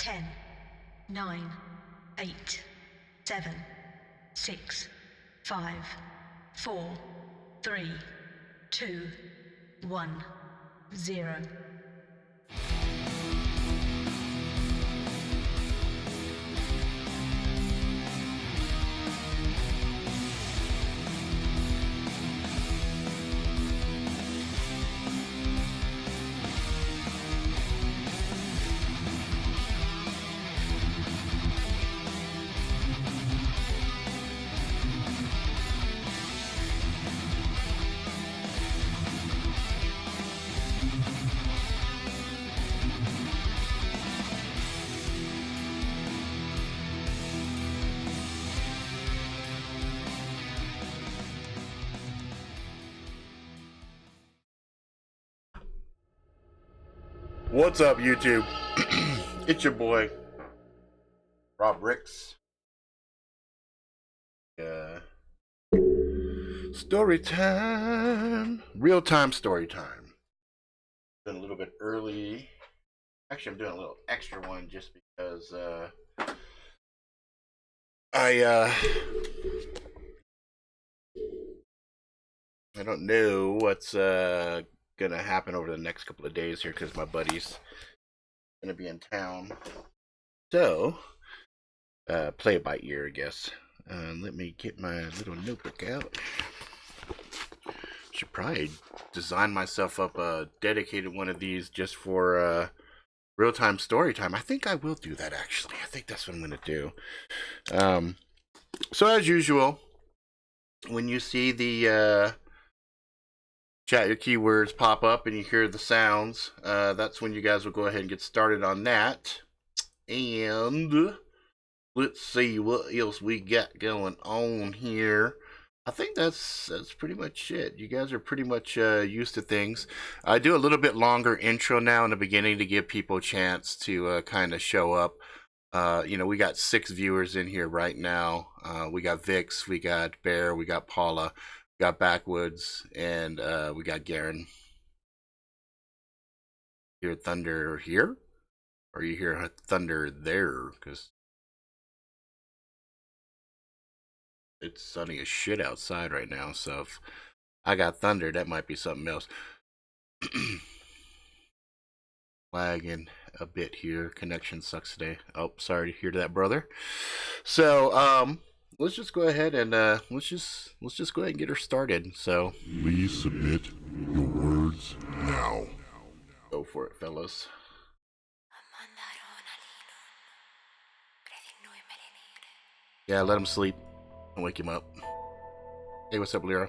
10, 9, 8, 7, 6, 5, 4, 3, 2, 1, 0. What's up, YouTube? It's your boy, Rob Ricks. Story time. Real-time story time. Doing a little bit early. Actually, I'm doing a little extra one just because I don't know what's gonna happen over the next couple of days here because my buddy's gonna be in town. So, play it by ear, I guess. Let me get my little notebook out. Should probably design myself up a dedicated one of these just for real-time story time. I think I will do that, actually. I think that's what I'm gonna do. So as usual, when you see the chat your keywords pop up and you hear the sounds, that's when you guys will go ahead and get started on that. And let's see what else we got going on here. I think that's pretty much it. You guys are pretty much used to things. I do a little bit longer intro now in the beginning to give people a chance to kind of show up. You know, we got 6 viewers in here right now. We got Vix, we got Bear, we got Paula, we got Backwoods, and we got Gorean. Hear thunder here? Or you hear thunder there? Because it's sunny as shit outside right now, so if I got thunder, that might be something else. Lagging a bit here. Connection sucks today. Oh, sorry to hear that, brother. So, let's just go ahead and let's just go ahead and get her started. So, please submit your words now. Go for it, fellas. Yeah, let him sleep. I'll wake him up. Hey, what's up, Lyra?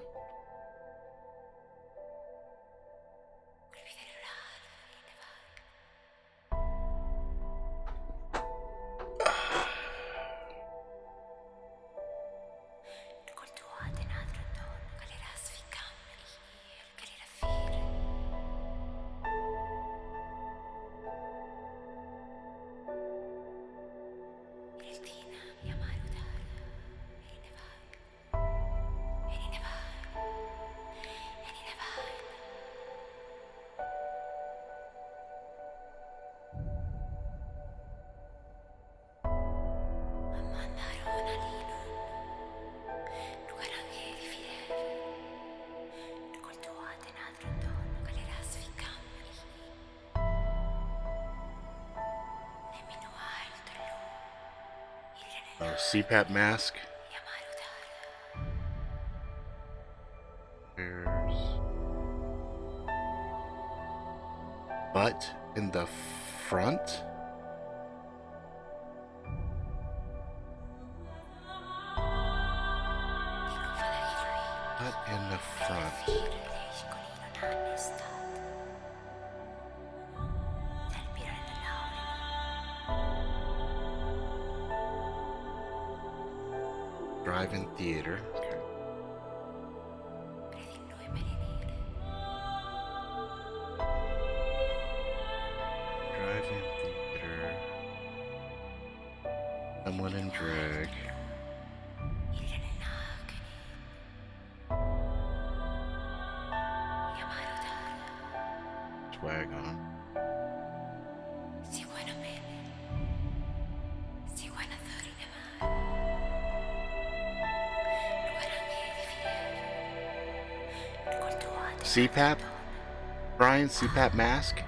CPAP mask. There's butt in the front. Butt in the front. Drive-in theater. Okay. Drive-in theater. Someone in drag. Swag on. CPAP? Brian, CPAP mask?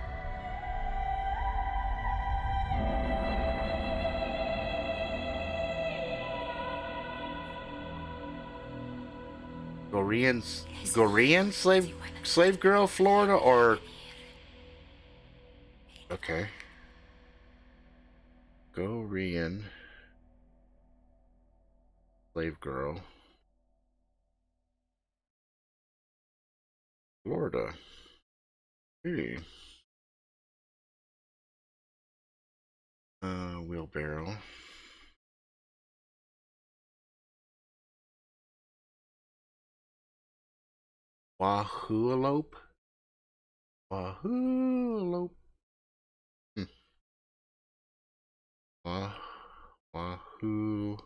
Gorean slave girl, Florida, or okay. Gorean slave girl, Florida. Hey. Wheelbarrow. Wahooalope. Wahooalope. Wahooalope.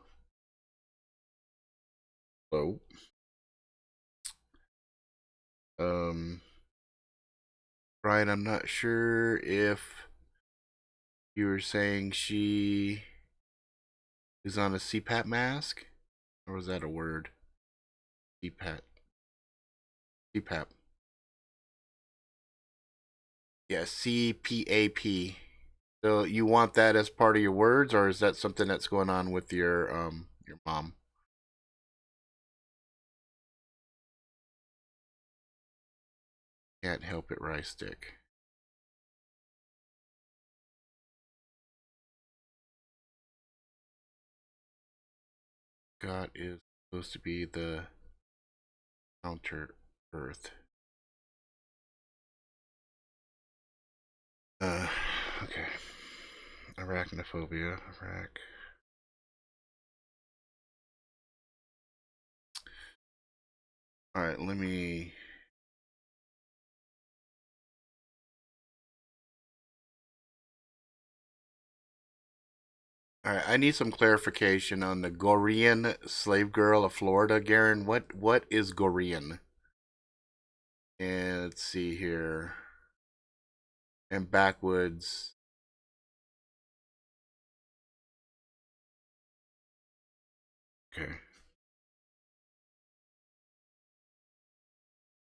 Brian, I'm not sure if you were saying she is on a CPAP mask, or was that a word? CPAP. CPAP. Yeah, CPAP. So you want that as part of your words, or is that something that's going on with your mom? Can't help it, rice stick. God is supposed to be the counter Earth. Okay. Arachnaphobia. Alright, let me. Alright, I need some clarification on the Gorean slave girl of Florida, Garen. What is Gorean? And let's see here. And backwoods. Okay.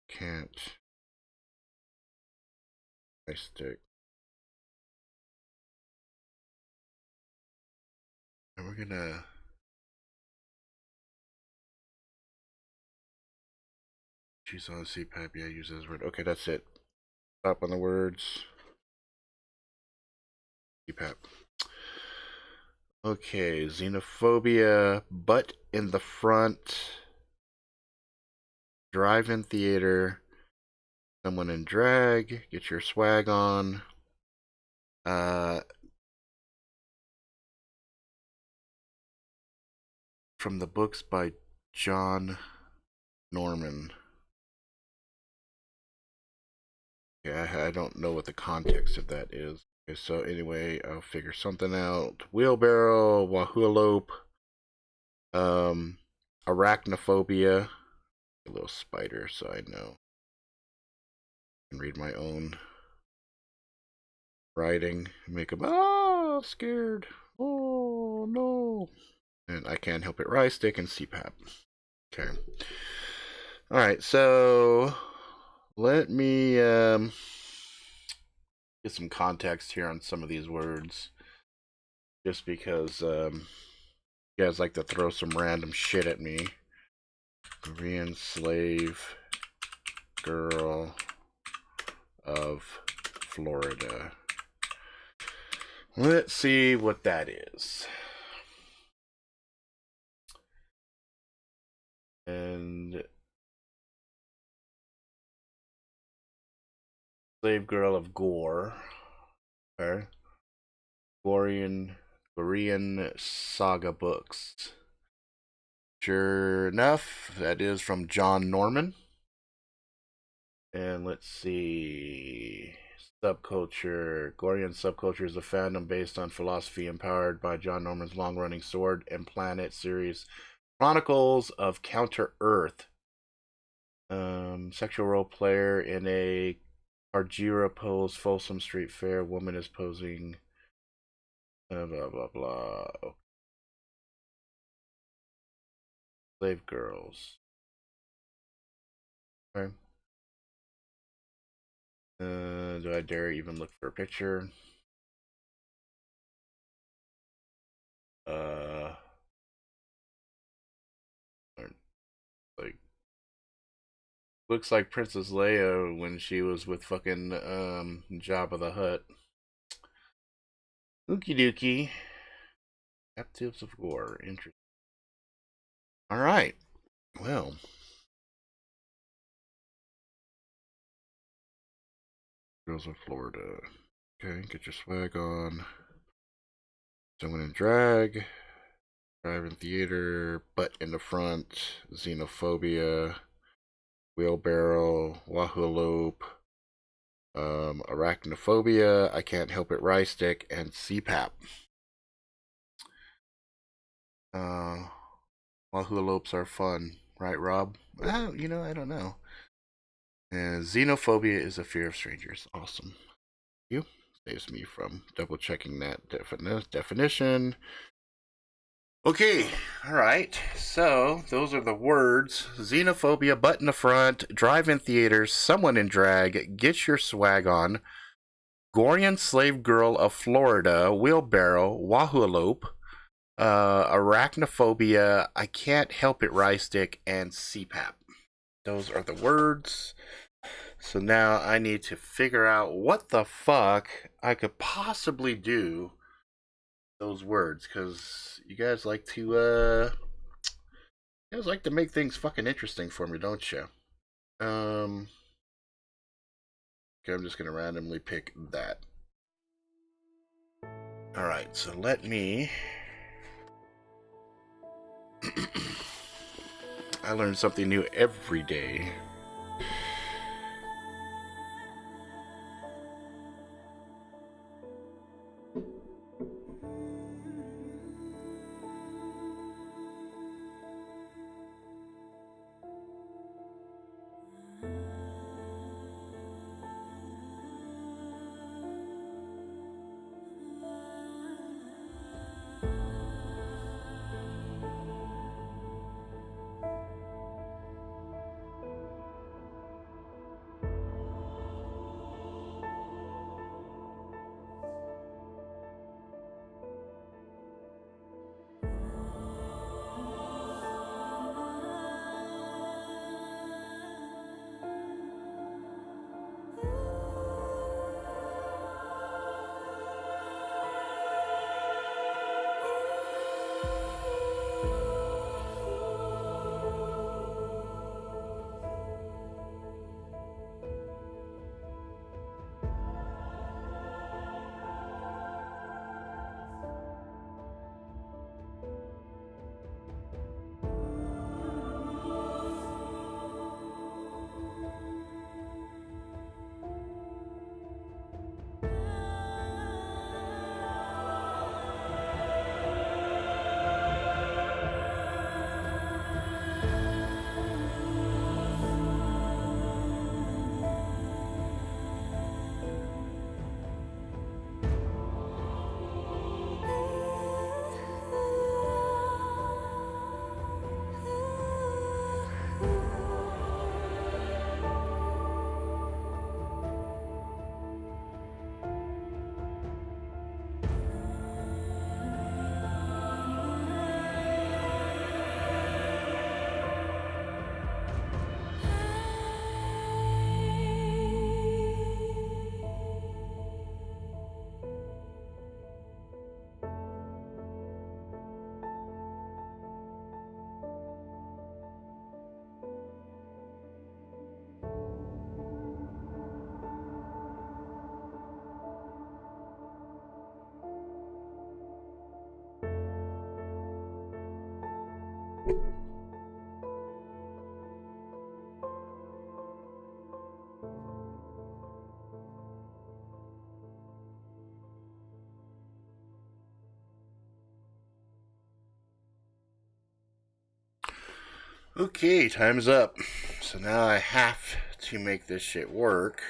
Can't. I stick. And we're gonna. She's on CPAP. Yeah, use this word. Okay, that's it. Stop on the words. CPAP. Okay, xenophobia, butt in the front, drive-in theater, someone in drag, get your swag on. From the books by John Norman. Yeah, I don't know what the context of that is. Okay, so anyway, I'll figure something out. Wheelbarrow, Wahooalope, Arachnaphobia. A little spider, so I know. I can read my own writing. Make them, oh, scared. Oh, no. And I can't help it. Rice stick and CPAP. Okay. All right, so let me get some context here on some of these words. Just because you guys like to throw some random shit at me. Korean slave girl of Florida. Let's see what that is. And slave girl of Gore. Okay. Gorean saga books. Sure enough, that is from John Norman. And let's see. Subculture. Gorean subculture is a fandom based on philosophy empowered by John Norman's long-running Sword and Planet series. Chronicles of Counter-Earth. Sexual role player in a Argira pose, Folsom Street Fair. Woman is posing. Blah, blah, blah. Slave girls. Okay. Do I dare even look for a picture? Like, looks like Princess Leia when she was with fucking Jabba the Hutt. Ookie dookie. Captives of Gore. Interesting. All right. Well. Girls of Florida. Okay, get your swag on. Someone in drag. Drive-in theater. Butt in the front. Xenophobia. Wheelbarrow. Wahooalope. Arachnaphobia. I can't help it. Rye stick and CPAP. Wahooalopes are fun, right, Rob? You know, I don't know. And xenophobia is a fear of strangers. Awesome. You saves me from double checking that definition. Okay, all right. So those are the words: xenophobia, butt in the front, drive-in theaters, someone in drag, get your swag on, Gorean slave girl of Florida, wheelbarrow, Wahooalope, Arachnaphobia, I can't help it, rye stick, and CPAP. Those are the words. So now I need to figure out what the fuck I could possibly do those words, because you guys like to make things fucking interesting for me, don't you? Okay, I'm just gonna randomly pick that. All right, so let me. I learn something new every day. Okay, time's up. So now I have to make this shit work.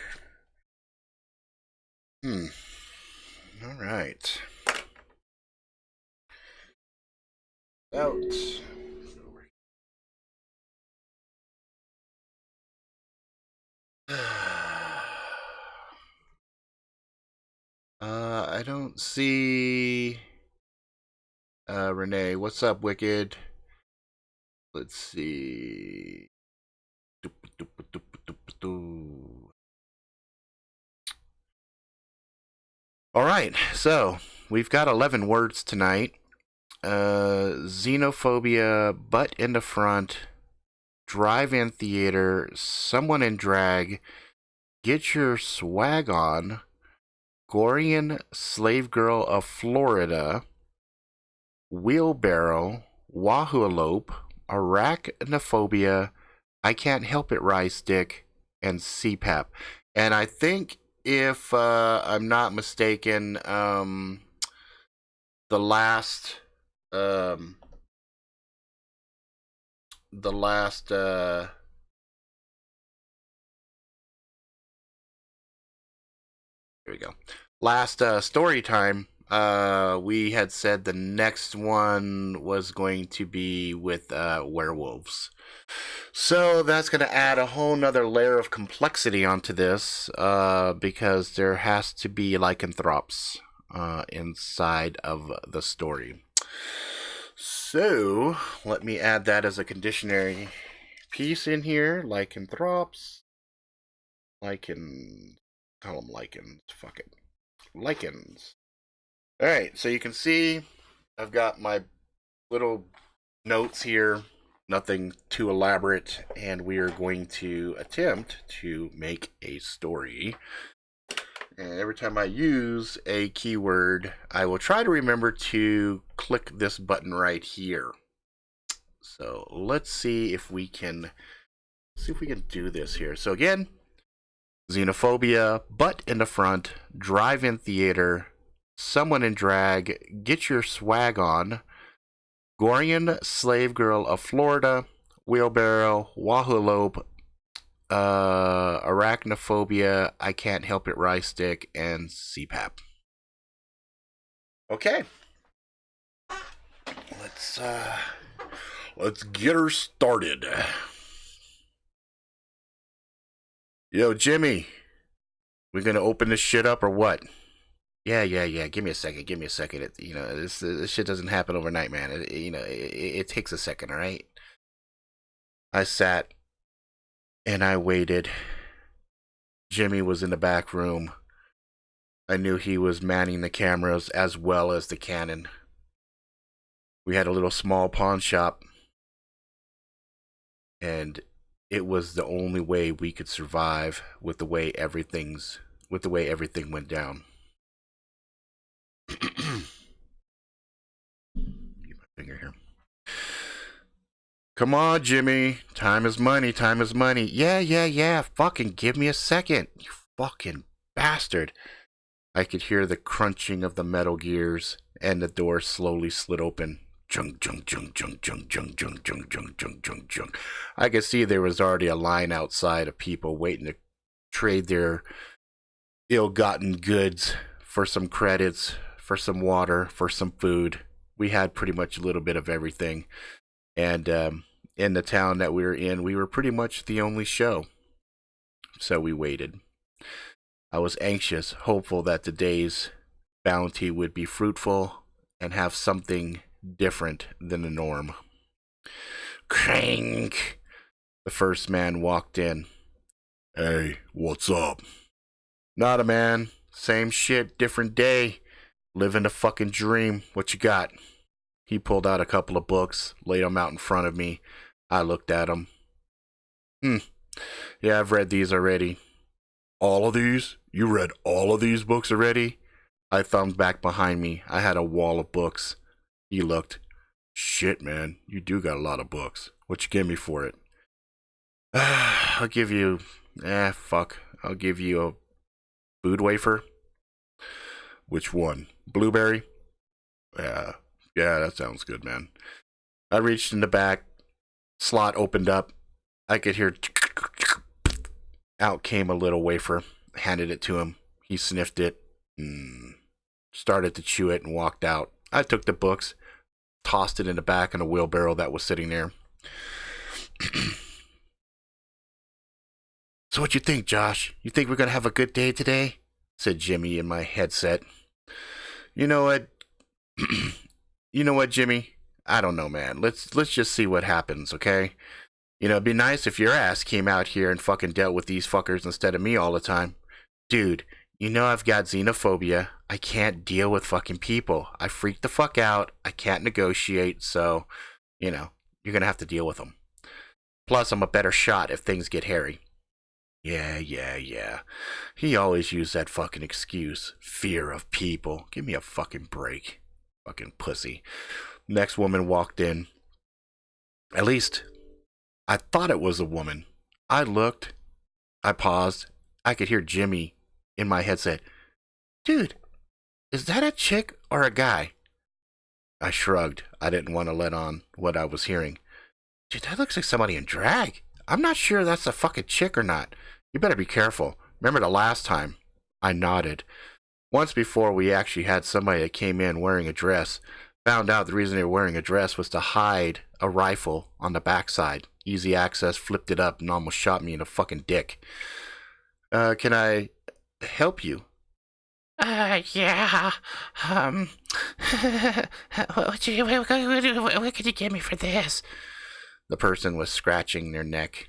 Alright. Out. I don't see Renee. What's up, Wicked? Let's see. All right, so we've got 11 words tonight. Xenophobia, butt in the front, drive-in theater, someone in drag, get your swag on, Gorean slave girl of Florida, wheelbarrow, Wahooalope, Arachnaphobia, I can't help it, Rice Stick, and CPAP. And I think, if I'm not mistaken, the last here we go. Last story time, we had said the next one was going to be with werewolves. So that's going to add a whole nother layer of complexity onto this, because there has to be lycanthropes inside of the story. So let me add that as a conditionary piece in here. Lycanthropes. Call them lichens. Fuck it. Lichens. Alright, so you can see I've got my little notes here. Nothing too elaborate. And we are going to attempt to make a story. And every time I use a keyword, I will try to remember to click this button right here. So let's see if we can do this here. So again, Xenophobia, butt in the front, drive-in theater, someone in drag, get your swag on, Gorean slave girl of Florida, wheelbarrow, Wahooalope, Arachnaphobia, I can't help it, Rice Stick, and CPAP. Okay. Let's get her started. Yo, Jimmy, we gonna open this shit up or what? Yeah. Give me a second. This shit doesn't happen overnight, man. It takes a second, all right? I sat and I waited. Jimmy was in the back room. I knew he was manning the cameras as well as the Canon. We had a little small pawn shop, and it was the only way we could survive with the way everything went down. Keep my finger here. Come on, Jimmy. Time is money. Yeah. Fucking give me a second. You fucking bastard. I could hear the crunching of the metal gears, and the door slowly slid open. Jung, jung, jung, jung, jung, jung, jung, jung, jung, jung, jung, jung. I could see there was already a line outside of people waiting to trade their ill-gotten goods for some credits, for some water, for some food. We had pretty much a little bit of everything. And in the town that we were in, we were pretty much the only show. So we waited. I was anxious, hopeful that the day's bounty would be fruitful and have something different than the norm. Crank! The first man walked in. Hey, what's up? Nada, man. Same shit, different day. Living a fucking dream. What you got? He pulled out a couple of books, laid them out in front of me. I looked at them. Yeah, I've read these already. All of these? You read all of these books already? I thumbed back behind me. I had a wall of books. He looked. Shit, man. You do got a lot of books. What you give me for it? I'll give you... fuck. I'll give you a food wafer. Which one? Blueberry? Yeah, that sounds good, man. I reached in the back. Slot opened up. I could hear... Out came a little wafer. Handed it to him. He sniffed it. Started to chew it and walked out. I took the books. Tossed it in the back in a wheelbarrow that was sitting there. So what you think, Josh? You think we're going to have a good day today? said Jimmy in my headset. You know what? You know what, Jimmy? I don't know, man. Let's just see what happens, okay? You know, it'd be nice if your ass came out here and fucking dealt with these fuckers instead of me all the time. Dude, you know I've got xenophobia. I can't deal with fucking people. I freak the fuck out. I can't negotiate, so, you know, you're gonna have to deal with them. Plus, I'm a better shot if things get hairy. Yeah. He always used that fucking excuse. Fear of people. Give me a fucking break. Fucking pussy. Next woman walked in. At least, I thought it was a woman. I looked. I paused. I could hear Jimmy in my headset. Dude, is that a chick or a guy? I shrugged. I didn't want to let on what I was hearing. Dude, that looks like somebody in drag. I'm not sure that's a fucking chick or not. You better be careful. Remember the last time? I nodded. Once before, we actually had somebody that came in wearing a dress. Found out the reason they were wearing a dress was to hide a rifle on the backside. Easy access, flipped it up, and almost shot me in the fucking dick. Can I help you? Yeah. What could you give me for this? The person was scratching their neck.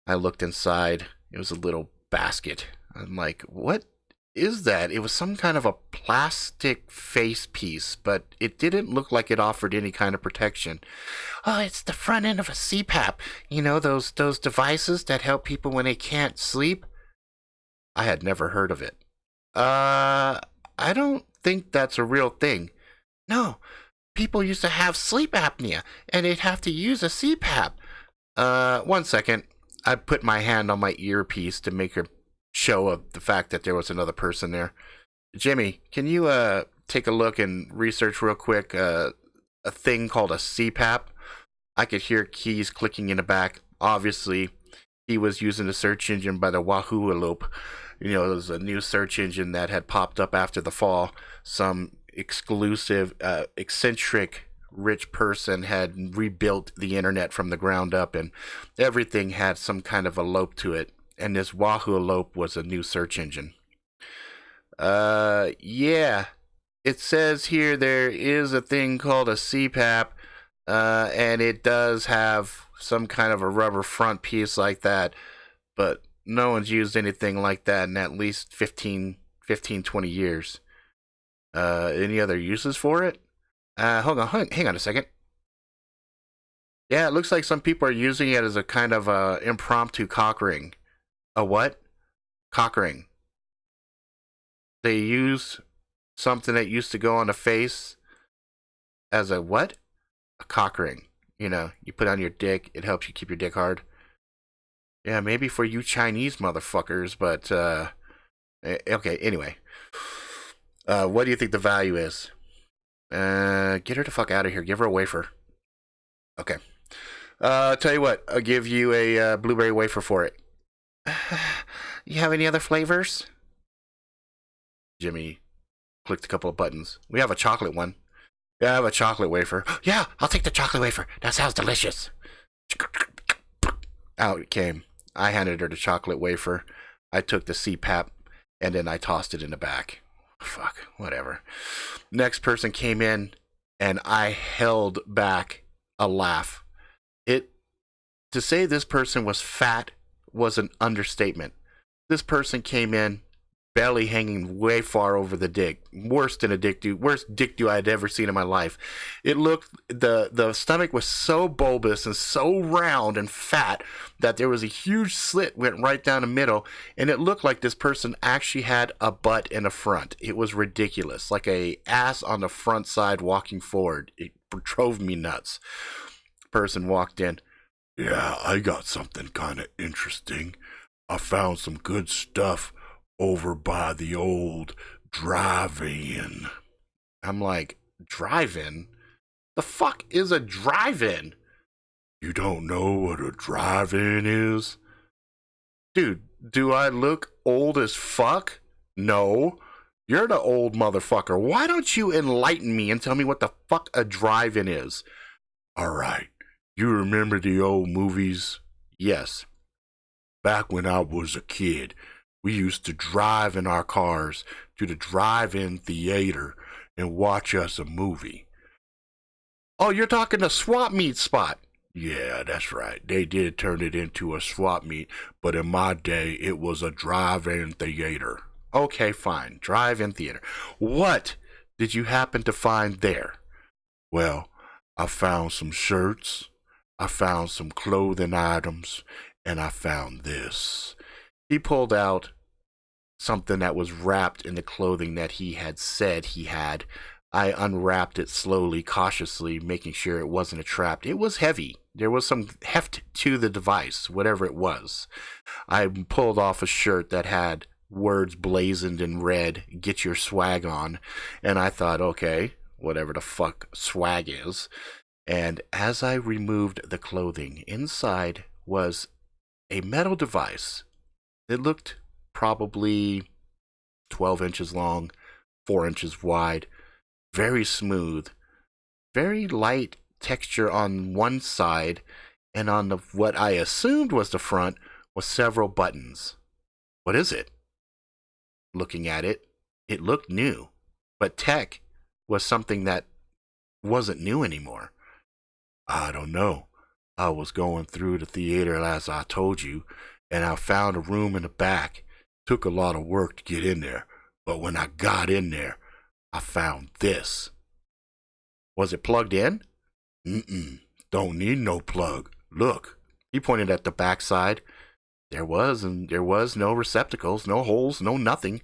I looked inside. It was a little basket. I'm like, what is that? It was some kind of a plastic face piece, but it didn't look like it offered any kind of protection. Oh, it's the front end of a CPAP. You know, those devices that help people when they can't sleep? I had never heard of it. I don't think that's a real thing. No. People used to have sleep apnea, and they'd have to use a CPAP. 1 second. I put my hand on my earpiece to make a show of the fact that there was another person there. Jimmy, can you take a look and research real quick a thing called a CPAP? I could hear keys clicking in the back. Obviously, he was using the search engine by the Wahooalope. You know, it was a new search engine that had popped up after the fall. Some exclusive, eccentric rich person had rebuilt the internet from the ground up, and everything had some kind of a lope to it. And this Wahooalope was a new search engine. Yeah. It says here there is a thing called a CPAP, and it does have some kind of a rubber front piece like that, but no one's used anything like that in at least 15, 20 years. Any other uses for it? Hang on a second. Yeah, it looks like some people are using it as a kind of impromptu cock ring. A what? Cock ring. They use something that used to go on the face as a what? A cock ring. You know, you put on your dick, it helps you keep your dick hard. Yeah, maybe for you Chinese motherfuckers, but, okay, anyway. What do you think the value is? Get her the fuck out of here. Give her a wafer. Okay. Tell you what, I'll give you a blueberry wafer for it. You have any other flavors? Jimmy clicked a couple of buttons. We have a chocolate one. Yeah, I have a chocolate wafer. Yeah, I'll take the chocolate wafer. That sounds delicious. Out it came. I handed her the chocolate wafer. I took the CPAP, and then I tossed it in the back. Fuck, whatever. Next person came in, and I held back a laugh. To say this person was fat was an understatement. This person came in, belly hanging way far over the dick. Worse than a dick do. Worst dick do I'd ever seen in my life. It looked, the stomach was so bulbous and so round and fat that there was a huge slit went right down the middle, and it looked like this person actually had a butt in the front. It was ridiculous. Like a ass on the front side walking forward. It drove me nuts. Person walked in. Yeah, I got something kind of interesting. I found some good stuff over by the old drive-in. I'm like, drive-in? The fuck is a drive-in? You don't know what a drive-in is? Dude, do I look old as fuck? No. You're the old motherfucker. Why don't you enlighten me and tell me what the fuck a drive-in is? Alright, you remember the old movies? Yes. Back when I was a kid, We used to drive in our cars to the drive-in theater and watch us a movie. Oh, you're talking the swap meet spot. Yeah, that's right. They did turn it into a swap meet, but in my day, it was a drive-in theater. Okay, fine. Drive-in theater. What did you happen to find there? Well, I found some shirts, I found some clothing items, and I found this. He pulled out something that was wrapped in the clothing that he had said he had. I unwrapped it slowly, cautiously, making sure it wasn't a trap. It was heavy. There was some heft to the device, whatever it was. I pulled off a shirt that had words blazoned in red, "Get your swag on." And I thought, okay, whatever the fuck swag is. And as I removed the clothing, inside was a metal device. It looked probably 12 inches long, 4 inches wide, very smooth, very light texture on one side, and on what I assumed was the front was several buttons. What is it? Looking at it, it looked new, but tech was something that wasn't new anymore. I don't know. I was going through the theater as I told you, and I found a room in the back. Took a lot of work to get in there, but when I got in there, I found this. Was it plugged in? Don't need no plug. Look. He pointed at the backside. There was no receptacles, no holes, no nothing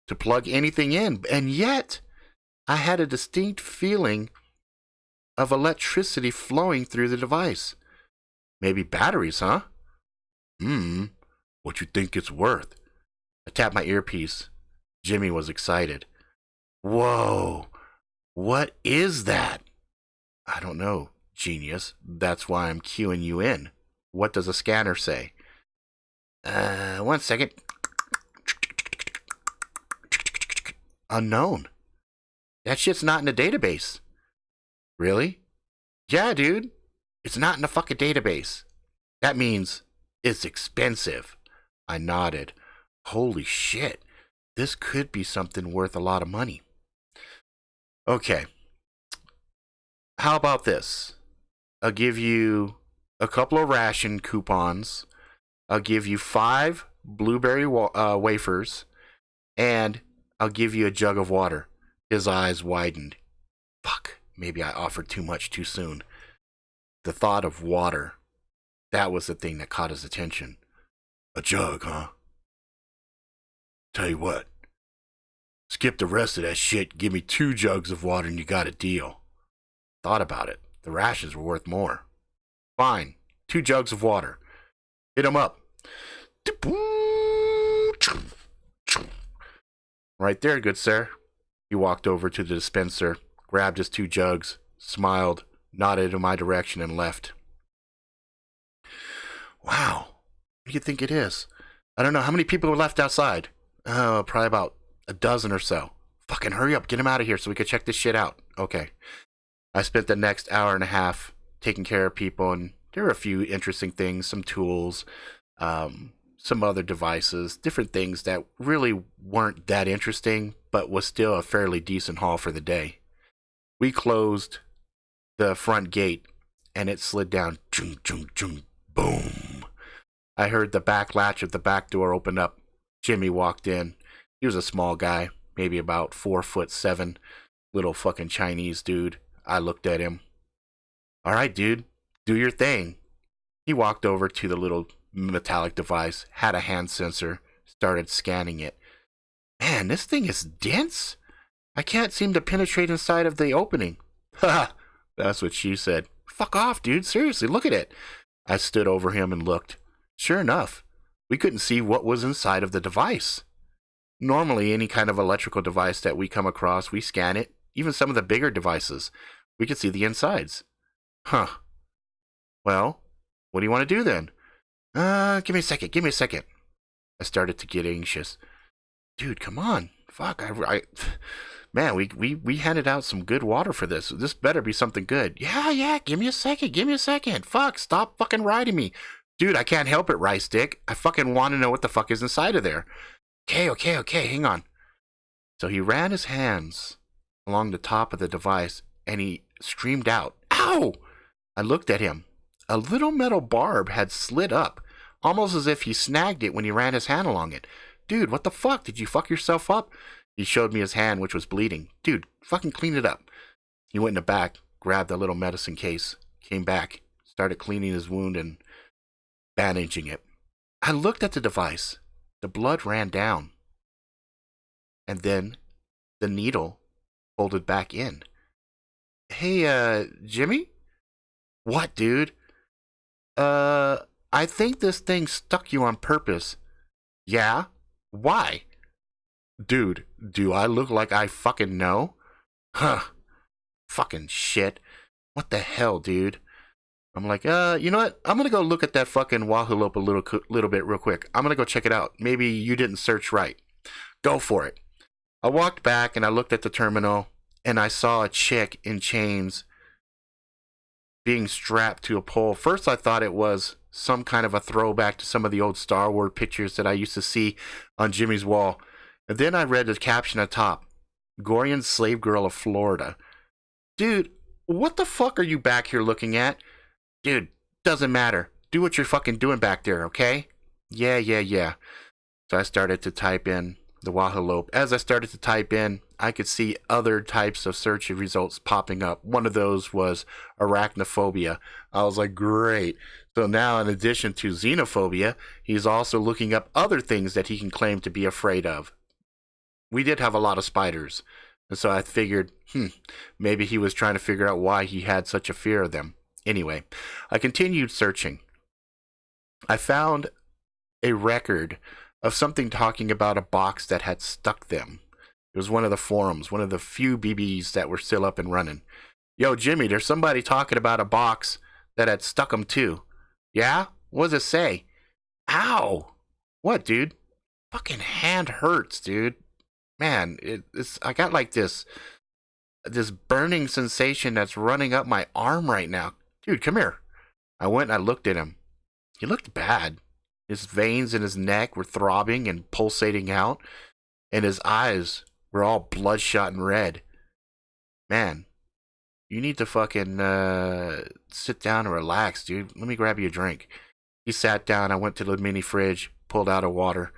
to plug anything in. And yet, I had a distinct feeling of electricity flowing through the device. Maybe batteries, huh? What you think it's worth? I tapped my earpiece. Jimmy was excited. Whoa, what is that? I don't know, genius. That's why I'm queuing you in. What does a scanner say? 1 second. Unknown. That shit's not in the database. Really? Yeah, dude. It's not in the fucking database. That means it's expensive. I nodded. Holy shit. This could be something worth a lot of money. Okay. How about this? I'll give you a couple of ration coupons. I'll give you 5 blueberry wafers. And I'll give you a jug of water. His eyes widened. Fuck. Maybe I offered too much too soon. The thought of water. That was the thing that caught his attention. A jug, huh? Tell you what. Skip the rest of that shit. Give me 2 jugs of water and you got a deal. Thought about it. The rations were worth more. Fine. 2 jugs of water. Hit 'em up. Right there, good sir. He walked over to the dispenser, grabbed his 2 jugs, smiled, nodded in my direction, and left. Wow. What do you think it is? I don't know. How many people were left outside? Oh, probably about a dozen or so. Fucking hurry up. Get him out of here so we can check this shit out. Okay. I spent the next hour and a half taking care of people, and there were a few interesting things, some tools, some other devices, different things that really weren't that interesting, but was still a fairly decent haul for the day. We closed the front gate, and it slid down. Chung, chung, chung, boom. I heard the back latch of the back door open up. Jimmy walked in. He was a small guy, maybe about 4'7", little fucking Chinese dude. I looked at him. All right, dude, do your thing. He walked over to the little metallic device, had a hand sensor, started scanning it. Man, this thing is dense. I can't seem to penetrate inside of the opening. Ha! That's what she said. Fuck off, dude. Seriously, look at it. I stood over him and looked. Sure enough, we couldn't see what was inside of the device. Normally, any kind of electrical device that we come across, we scan it. Even some of the bigger devices, we could see the insides. Huh. Well, what do you want to do then? Give me a second. I started to get anxious. Dude, come on. Fuck, man, we handed out some good water for this. This better be something good. Yeah, give me a second. Fuck, stop fucking riding me. Dude, I can't help it, Rice Dick. I fucking want to know what the fuck is inside of there. Okay, hang on. So he ran his hands along the top of the device and he screamed out, "Ow!" I looked at him. A little metal barb had slid up, almost as if he snagged it when he ran his hand along it. Dude, what the fuck? Did you fuck yourself up? He showed me his hand, which was bleeding. Dude, fucking clean it up. He went in the back, grabbed a little medicine case, came back, started cleaning his wound and bandaging it. I looked at the device. The blood ran down. And then the needle folded back in. Hey, Jimmy? What, dude? I think this thing stuck you on purpose. Yeah? Why? Dude, do I look like I fucking know? Huh. Fucking shit. What the hell, dude? I'm like, you know what? I'm gonna go look at that fucking Wahooalope a little bit real quick. I'm gonna go check it out. Maybe you didn't search right. Go for it. I walked back and I looked at the terminal and I saw a chick in chains being strapped to a pole. First I thought it was some kind of a throwback to some of the old Star Wars pictures that I used to see on Jimmy's wall. And then I read the caption atop, Gorean slave girl of Florida. Dude, what the fuck are you back here looking at? Dude, doesn't matter. Do what you're fucking doing back there, okay? Yeah. So I started to type in the Wahooalope. As I started to type in, I could see other types of search results popping up. One of those was Arachnaphobia. I was like, great. So now, in addition to Xenophobia, he's also looking up other things that he can claim to be afraid of. We did have a lot of spiders. And so I figured, maybe he was trying to figure out why he had such a fear of them. Anyway, I continued searching. I found a record of something talking about a box that had stuck them. It was one of the forums, one of the few BBs that were still up and running. Yo, Jimmy, there's somebody talking about a box that had stuck them too. Yeah? What does it say? Ow! What, dude? Fucking hand hurts, dude. Man, I got like this burning sensation that's running up my arm right now. Dude, come here. I went and I looked at him. He looked bad. His veins in his neck were throbbing and pulsating out, and his eyes were all bloodshot and red. Man, you need to fucking sit down and relax, dude. Let me grab you a drink. He sat down. I went to the mini fridge, pulled out a water.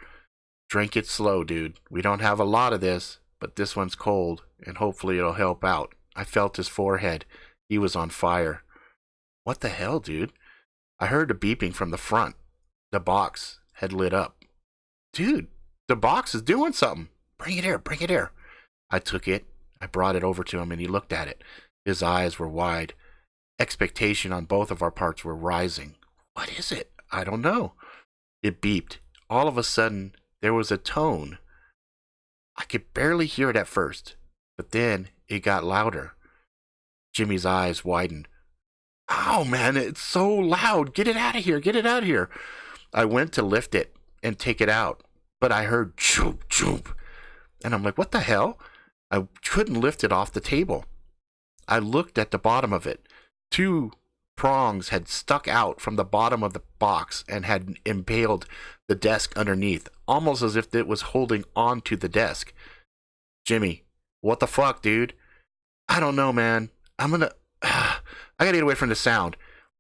Drink it slow, dude. We don't have a lot of this, but this one's cold, and hopefully it'll help out. I felt his forehead. He was on fire. What the hell, dude? I heard a beeping from the front. The box had lit up. Dude, the box is doing something. Bring it here. I took it. I brought it over to him, and he looked at it. His eyes were wide. Expectation on both of our parts were rising. What is it? I don't know. It beeped. All of a sudden, there was a tone. I could barely hear it at first, but then it got louder. Jimmy's eyes widened. Oh, man, it's so loud. Get it out of here. I went to lift it and take it out, but I heard choop, choop. And I'm like, what the hell? I couldn't lift it off the table. I looked at the bottom of it. 2 prongs had stuck out from the bottom of the box and had impaled the desk underneath, almost as if it was holding on to the desk. Jimmy, what the fuck, dude? I don't know, man. I gotta get away from the sound.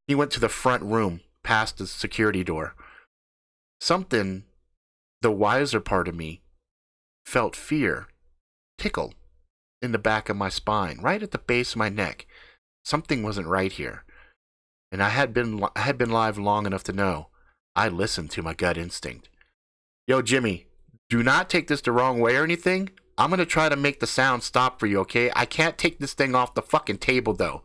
He went to the front room, past the security door. Something, the wiser part of me, felt fear, tickle, in the back of my spine, right at the base of my neck. Something wasn't right here. And I had been live long enough to know. I listened to my gut instinct. Yo, Jimmy, do not take this the wrong way or anything. I'm gonna try to make the sound stop for you, okay? I can't take this thing off the fucking table, though.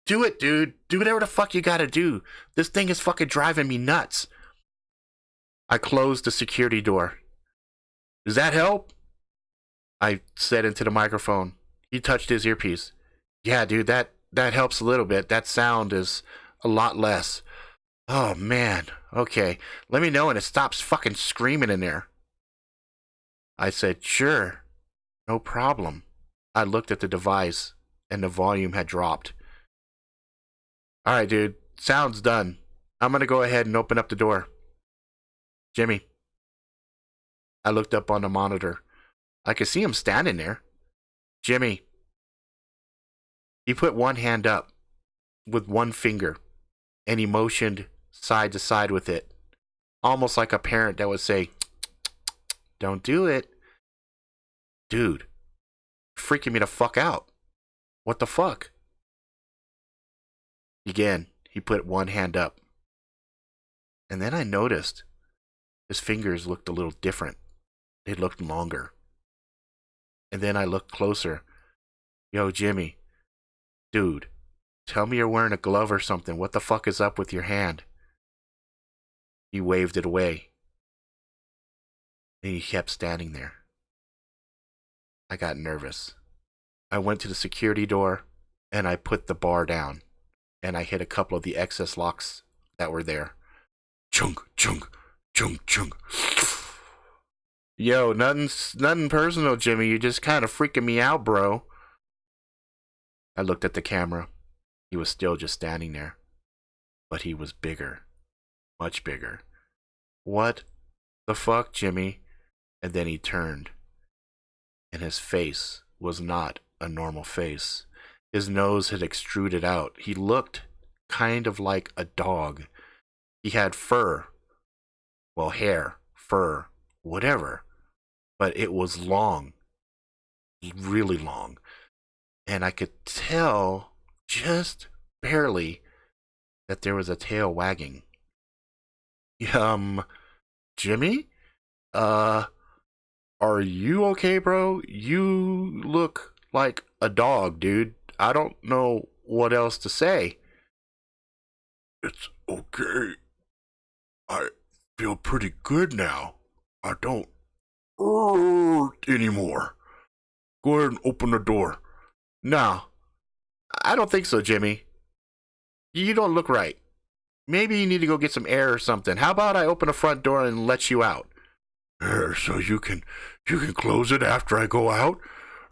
Do it, dude. Do whatever the fuck you gotta do. This thing is fucking driving me nuts. I closed the security door. Does that help? I said into the microphone. He touched his earpiece. Yeah, dude, that helps a little bit. That sound is a lot less. Oh, man. Okay. Let me know when it stops fucking screaming in there. I said, sure. No problem. I looked at the device, and the volume had dropped. All right, dude. Sound's done. I'm going to go ahead and open up the door. Jimmy, I looked up on the monitor. I could see him standing there. Jimmy. He put one hand up with one finger, and he motioned side to side with it, almost like a parent that would say, "Don't do it." Dude, freaking me the fuck out. What the fuck? Again, he put one hand up. And then I noticed his fingers looked a little different. They looked longer. And then I looked closer. Yo, Jimmy. Dude, tell me you're wearing a glove or something. What the fuck is up with your hand? He waved it away. And he kept standing there. I got nervous. I went to the security door and I put the bar down. And I hit a couple of the excess locks that were there. Chunk, chunk, chunk, chunk. Yo, nothing personal, Jimmy. You're just kind of freaking me out, bro. I looked at the camera. He was still just standing there. But he was bigger. Much bigger. What the fuck, Jimmy? And then he turned. And his face was not a normal face. His nose had extruded out. He looked kind of like a dog. He had fur. Well, hair, fur, whatever. But it was long. Really long. And I could tell, just barely, that there was a tail wagging. Jimmy? Are you okay, bro? You look like a dog, dude. I don't know what else to say. It's okay. I feel pretty good now. I don't hurt anymore. Go ahead and open the door. No, I don't think so, Jimmy. You don't look right. Maybe you need to go get some air or something. How about I open the front door and let you out? So you can close it after I go out?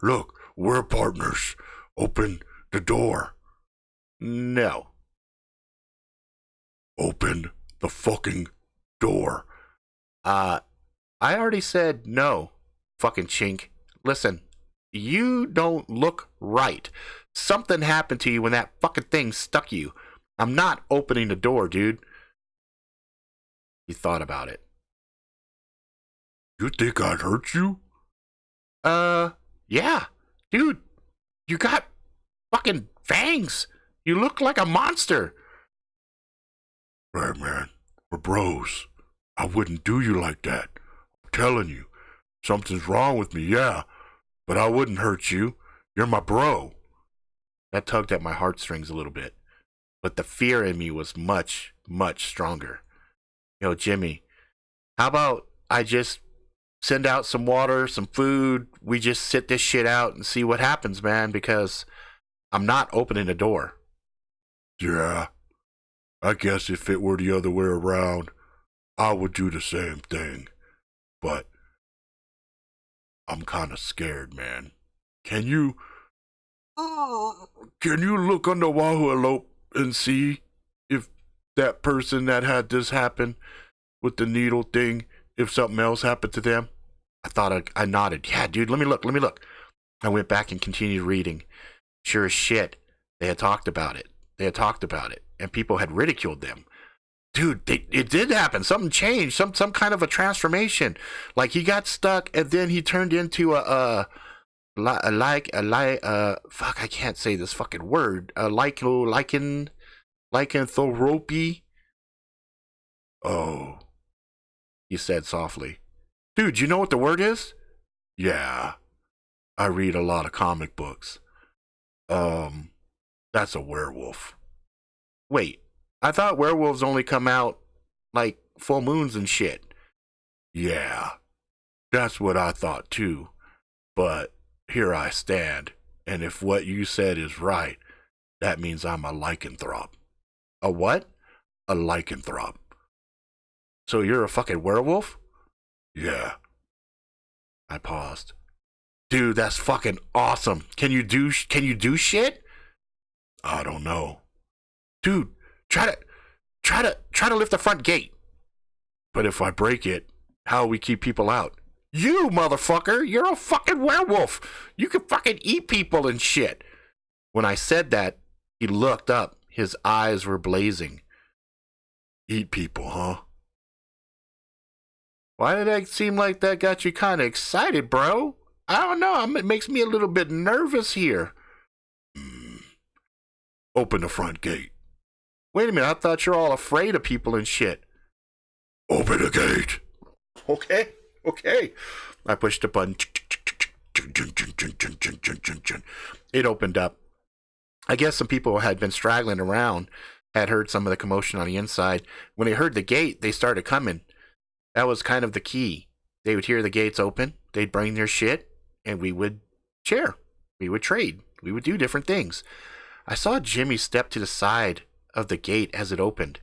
Look, we're partners. Open the door. No. Open the fucking door. I already said no, fucking chink. Listen, you don't look right. Something happened to you when that fucking thing stuck you. I'm not opening the door, dude. He thought about it. You think I'd hurt you? Yeah. Dude, you got fucking fangs. You look like a monster. Right, man. We're bros. I wouldn't do you like that. I'm telling you. Something's wrong with me, yeah. But I wouldn't hurt you. You're my bro. That tugged at my heartstrings a little bit. But the fear in me was much, much stronger. Yo, Jimmy, how about I just send out some water, some food. We just sit this shit out and see what happens, man, because I'm not opening the door. Yeah. I guess if it were the other way around, I would do the same thing. But I'm kind of scared, man. Can you look under Wahooalope and see if that person that had this happen with the needle thing, if something else happened to them? I nodded. Yeah, dude, let me look. I went back and continued reading. Sure as shit, they had talked about it. And people had ridiculed them. Dude, it did happen. Something changed. Some kind of a transformation. Like he got stuck and then he turned into fuck, I can't say this fucking word. Lycanthropy. Oh, He said softly. Dude, you know what the word is? yeah. I read a lot of comic books. That's a werewolf. Wait, I thought werewolves only come out like full moons and shit. Yeah. That's what I thought too. But here I stand, and if what you said is right, that means I'm a lycanthrope. A what? A lycanthrope. So you're a fucking werewolf? Yeah. I paused. Dude, that's fucking awesome. Can you do shit? I don't know. Dude, try to lift the front gate. But if I break it, how we keep people out? You, motherfucker, you're a fucking werewolf. You can fucking eat people and shit. When I said that, he looked up. His eyes were blazing. Eat people, huh? Why did that seem like that got you kind of excited, bro? I don't know. It makes me a little bit nervous here. Open the front gate. Wait a minute. I thought you're all afraid of people and shit. Open the gate. Okay. I pushed the button. It opened up. I guess some people had been straggling around, had heard some of the commotion on the inside. When they heard the gate, they started coming. That was kind of the key. They would hear the gates open, they'd bring their shit, and we would share. We would trade. We would do different things. I saw Jimmy step to the side of the gate as it opened.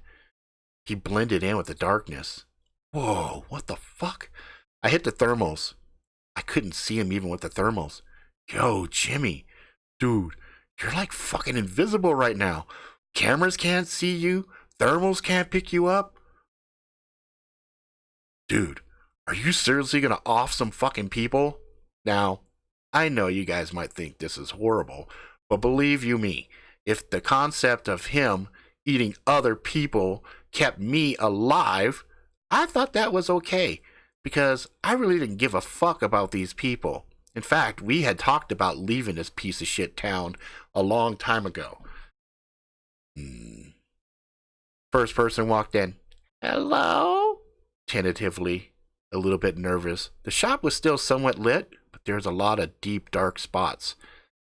He blended in with the darkness. Whoa, what the fuck? I hit the thermals. I couldn't see him even with the thermals. Yo, Jimmy. Dude, you're like fucking invisible right now. Cameras can't see you. Thermals can't pick you up. Dude, are you seriously gonna off some fucking people? Now, I know you guys might think this is horrible, but believe you me, if the concept of him eating other people kept me alive, I thought that was okay, because I really didn't give a fuck about these people. In fact, we had talked about leaving this piece of shit town a long time ago. First person walked in. Hello? Tentatively, a little bit nervous. The shop was still somewhat lit, but there's a lot of deep, dark spots.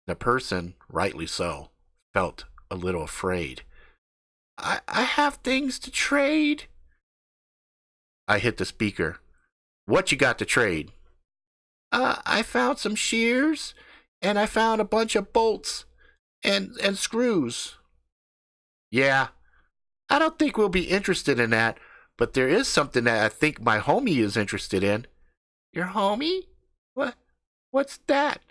The person, rightly so, felt a little afraid. I have things to trade. I hit the speaker. What you got to trade? I found some shears, and I found a bunch of bolts and screws. Yeah, I don't think we'll be interested in that, but there is something that I think my homie is interested in. Your homie? What's that?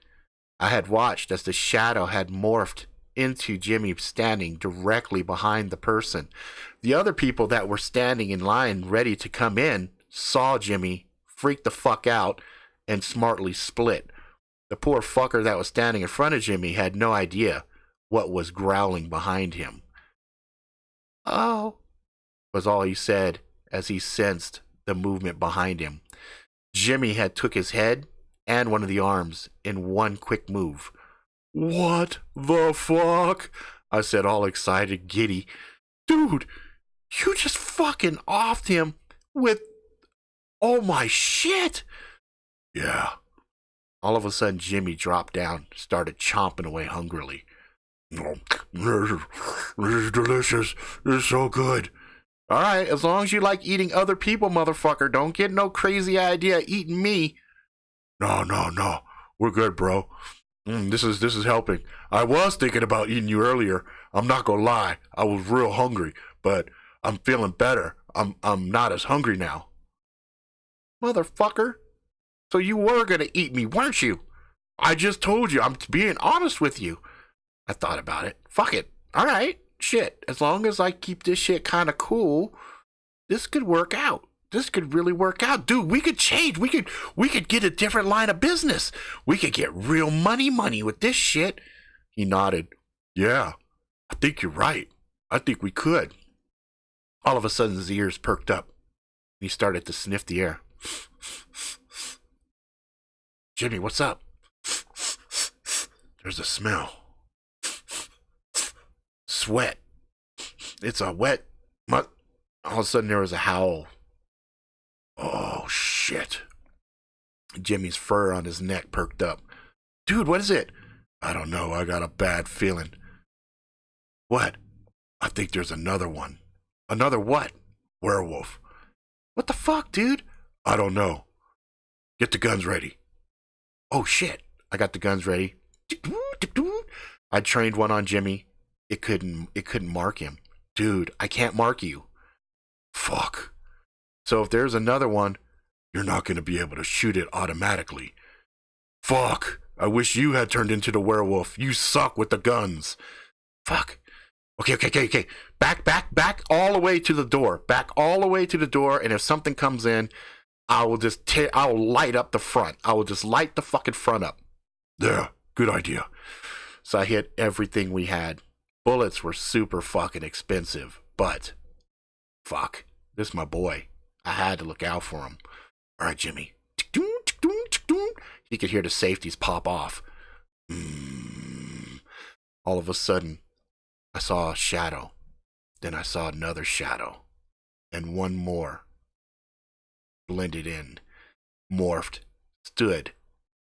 I had watched as the shadow had morphed into Jimmy standing directly behind the person. The other people that were standing in line ready to come in saw Jimmy, freaked the fuck out, and smartly split. The poor fucker that was standing in front of Jimmy had no idea what was growling behind him. Oh, was all he said as he sensed the movement behind him. Jimmy had took his head and one of the arms in one quick move. What the fuck? I said, all excited, giddy. Dude, you just fucking offed him with all my shit. Yeah. All of a sudden, Jimmy dropped down, started chomping away hungrily. Oh, this is delicious. This is so good. All right, as long as you like eating other people, motherfucker, don't get no crazy idea eating me. No. We're good, bro. This is helping. I was thinking about eating you earlier. I'm not gonna lie. I was real hungry, but I'm feeling better. I'm not as hungry now. Motherfucker. So you were gonna eat me, weren't you? I just told you. I'm being honest with you. I thought about it. Fuck it. All right. Shit. As long as I keep this shit kind of cool, this could work out. This could really work out. Dude, we could change. We could get a different line of business. We could get real money with this shit. He nodded. Yeah, I think you're right. I think we could. All of a sudden, his ears perked up. He started to sniff the air. Jimmy, what's up? There's a smell. Sweat. It's a wet... All of a sudden, there was a howl. Oh, shit. Jimmy's fur on his neck perked up. Dude, what is it? I don't know. I got a bad feeling. What? I think there's another one. Another what? Werewolf. What the fuck, dude? I don't know. Get the guns ready. Oh, shit. I got the guns ready. I trained one on Jimmy. It couldn't mark him. Dude, I can't mark you. Fuck. So if there's another one, you're not going to be able to shoot it automatically. Fuck. I wish you had turned into the werewolf. You suck with the guns. Fuck. Okay. Back all the way to the door. Back all the way to the door, and if something comes in, I will light up the front. I will just light the fucking front up. There, good idea. So I hit everything we had. Bullets were super fucking expensive, but fuck, this is my boy. I had to look out for him. All right, Jimmy. You could hear the safeties pop off. All of a sudden, I saw a shadow. Then I saw another shadow. And one more. Blended in. Morphed. Stood.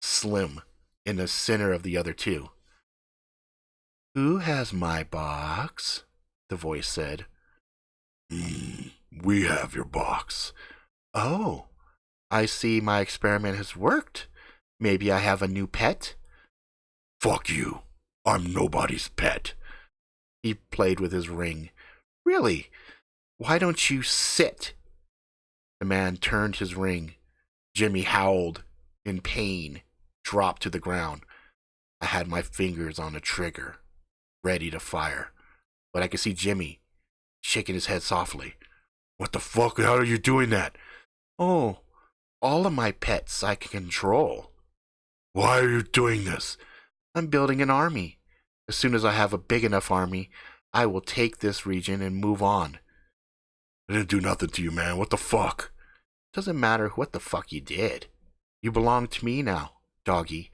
Slim. In the center of the other two. Who has my box? The voice said. We have your box. Oh, I see my experiment has worked. Maybe I have a new pet? Fuck you. I'm nobody's pet. He played with his ring. Really? Why don't you sit? The man turned his ring. Jimmy howled in pain, dropped to the ground. I had my fingers on the trigger, ready to fire. But I could see Jimmy shaking his head softly. What the fuck? How are you doing that? Oh, all of my pets I can control. Why are you doing this? I'm building an army. As soon as I have a big enough army, I will take this region and move on. I didn't do nothing to you, man. What the fuck? Doesn't matter what the fuck you did. You belong to me now, doggy.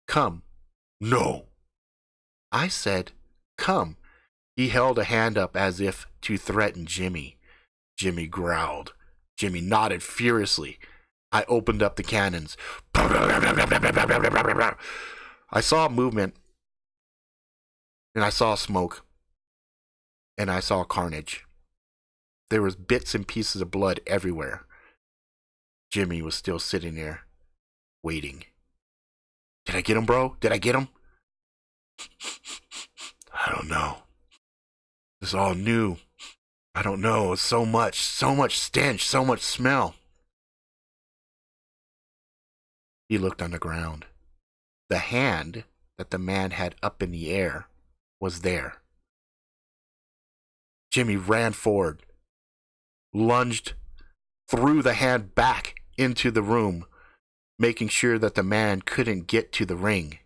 Come. No. I said, come. He held a hand up as if to threaten Jimmy. Jimmy growled. Jimmy nodded furiously. I opened up the cannons. I saw movement. And I saw smoke. And I saw carnage. There was bits and pieces of blood everywhere. Jimmy was still sitting there, waiting. Did I get him, bro? Did I get him? I don't know. It's all new. I don't know. It's so much stench, so much smell. He looked on the ground. The hand that the man had up in the air was there. Jimmy ran forward, lunged, threw the hand back into the room, making sure that the man couldn't get to the ring.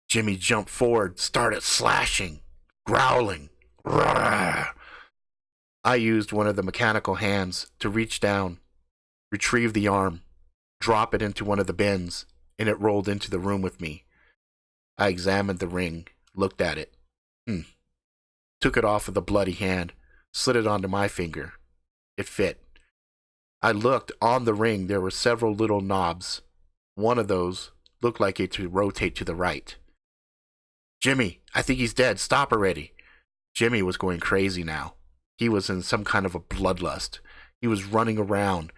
Jimmy jumped forward, started slashing, growling. Rawr. I used one of the mechanical hands to reach down, retrieve the arm, drop it into one of the bins, and it rolled into the room with me. I examined the ring, looked at it. Took it off of the bloody hand, slid it onto my finger. It fit. I looked on the ring. There were several little knobs. One of those looked like it to rotate to the right. Jimmy, I think he's dead. Stop already. Jimmy was going crazy now. He was in some kind of a bloodlust. He was running around,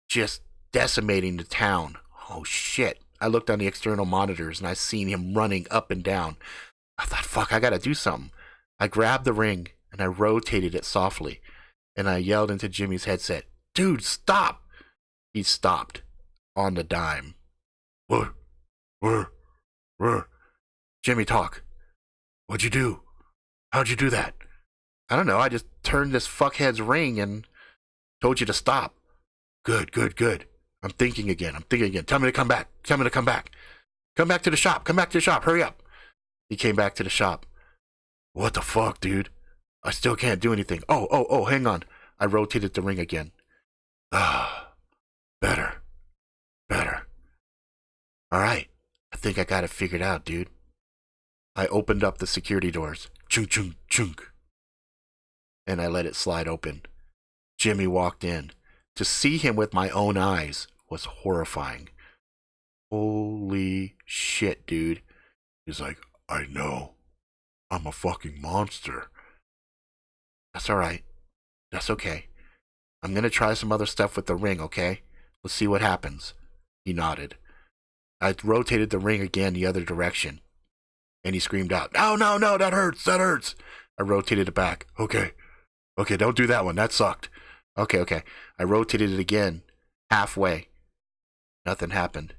just decimating the town. Oh shit. I looked on the external monitors and I seen him running up and down. I thought, fuck, I gotta do something. I grabbed the ring and I rotated it softly. And I yelled into Jimmy's headset, dude, stop! He stopped on the dime. What? Where? Jimmy, talk. What'd you do? How'd you do that? I don't know. I just turned this fuckhead's ring and told you to stop. Good. I'm thinking again. Tell me to come back. Come back to the shop. Hurry up. He came back to the shop. What the fuck, dude? I still can't do anything. Oh, hang on. I rotated the ring again. Better. All right. I think I got it figured out, dude. I opened up the security doors. Chunk, chunk. And I let it slide open. Jimmy walked in. To see him with my own eyes was horrifying. Holy shit, dude. He's like, I know. I'm a fucking monster. That's all right. That's okay. I'm going to try some other stuff with the ring, okay? Let's see what happens. He nodded. I rotated the ring again the other direction. And he screamed out, No, that hurts. I rotated it back. Okay, don't do that one. That sucked. Okay. I rotated it again, halfway. Nothing happened.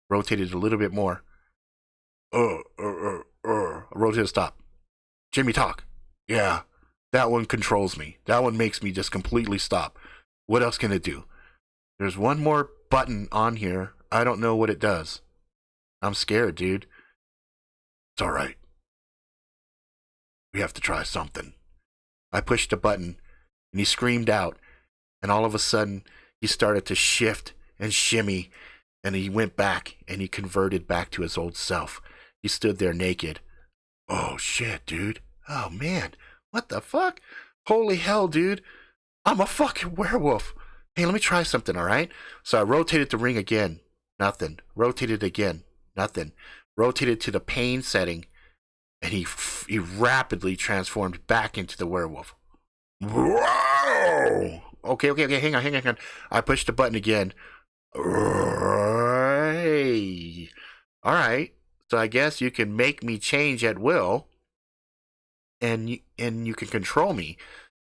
Rotated a little bit more. I rotated stop. Jimmy, talk. Yeah. That one controls me. That one makes me just completely stop. What else can it do? There's one more button on here. I don't know what it does. I'm scared, dude. It's all right. We have to try something. I pushed a button, and he screamed out, and all of a sudden, he started to shift and shimmy, and he went back, and he converted back to his old self. He stood there naked. Oh, shit, dude. Oh, man. What the fuck? Holy hell, dude. I'm a fucking werewolf. Hey, let me try something, all right? So I rotated the ring again. Nothing. Rotated again. Nothing. Rotated to the pain setting, and he rapidly transformed back into the werewolf. Whoa! Okay, hang on. I pushed the button again. Hey. All right. So I guess you can make me change at will, and you can control me.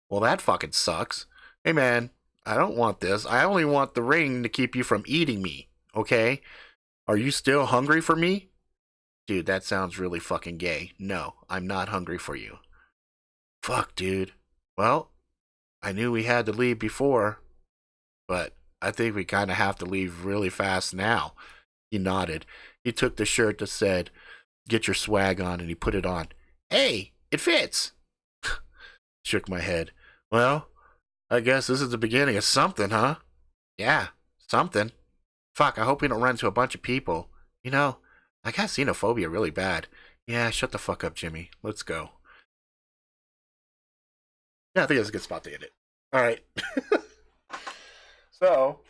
Well, that fucking sucks. Hey, man, I don't want this. I only want the ring to keep you from eating me, okay? Are you still hungry for me? Dude, that sounds really fucking gay. No, I'm not hungry for you. Fuck, dude. Well, I knew we had to leave before, but I think we kind of have to leave really fast now. He nodded. He took the shirt that said, "Get your swag on," and he put it on. Hey, it fits. Shook my head. Well, I guess this is the beginning of something, huh? Yeah, something. Fuck, I hope we don't run into a bunch of people. You know, I got xenophobia really bad. Yeah, shut the fuck up, Jimmy. Let's go. Yeah, I think that's a good spot to end it. All right. So,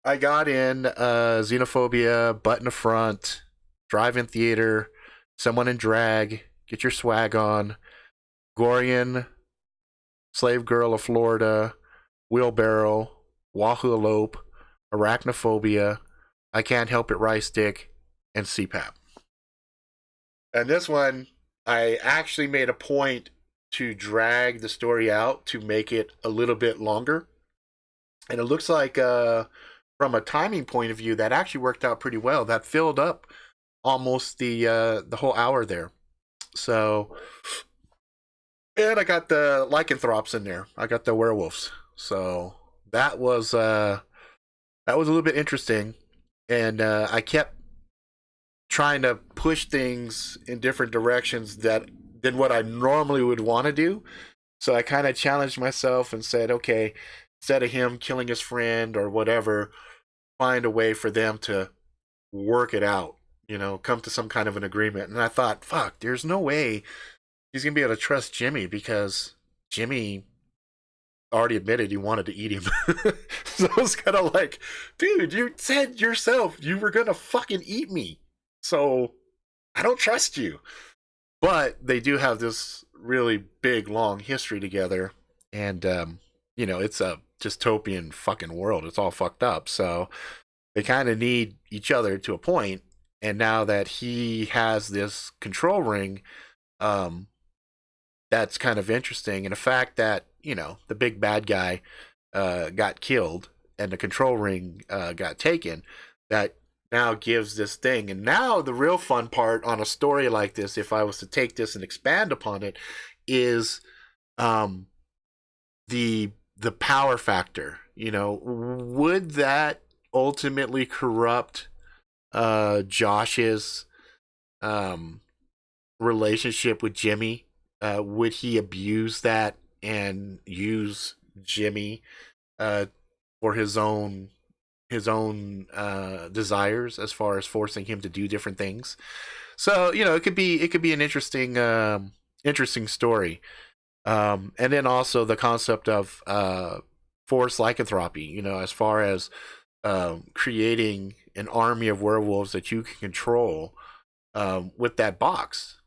I got in Xenophobia, Butt in the Front, Drive-In Theater, Someone in Drag, Get Your Swag On, Gorean, Slave Girl of Florida, Wheelbarrow, Wahooalope, Arachnaphobia, I Can't Help It Rice Stick, and CPAP. And this one, I actually made a point to drag the story out to make it a little bit longer. And it looks like, from a timing point of view, that actually worked out pretty well. That filled up almost the whole hour there. So, and I got the lycanthropes in there. I got the werewolves. So that was a little bit interesting. And I kept trying to push things in different directions than what I normally would want to do. So I kind of challenged myself and said, okay, instead of him killing his friend or whatever, find a way for them to work it out, you know, come to some kind of an agreement. And I thought, fuck, there's no way he's going to be able to trust Jimmy because Jimmy already admitted he wanted to eat him. So I was kind of like, dude, you said yourself you were going to fucking eat me. So I don't trust you. But they do have this really big, long history together. And, you know, it's a dystopian fucking world. It's all fucked up. So they kind of need each other to a point. And now that he has this control ring, that's kind of interesting. And the fact that, you know, the big bad guy got killed and the control ring got taken, that now gives this thing. And now the real fun part on a story like this, if I was to take this and expand upon it, is the power factor. You know, would that ultimately corrupt Josh's relationship with Jimmy? Would he abuse that and use Jimmy for his own desires, as far as forcing him to do different things? So, you know, it could be an interesting story. And then also the concept of forced lycanthropy, you know, as far as creating an army of werewolves that you can control with that box.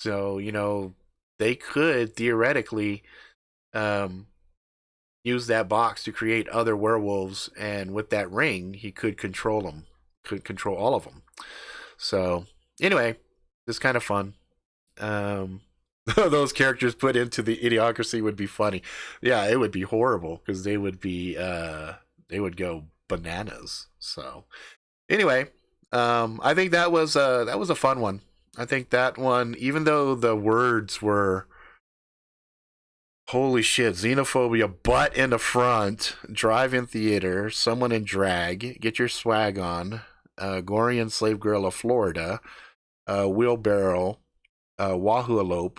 So, you know, they could theoretically use that box to create other werewolves, and with that ring, he could control them, could control all of them. So, anyway, it's kind of fun. Those characters put into the Idiocracy would be funny. Yeah, it would be horrible because they would go bananas. So, anyway, I think that was a fun one. I think that one, even though the words were Holy shit, Xenophobia, butt in the front, drive-in theater, someone in drag, get your swag on, Gorean slave girl of Florida, wheelbarrow, Wahooalope,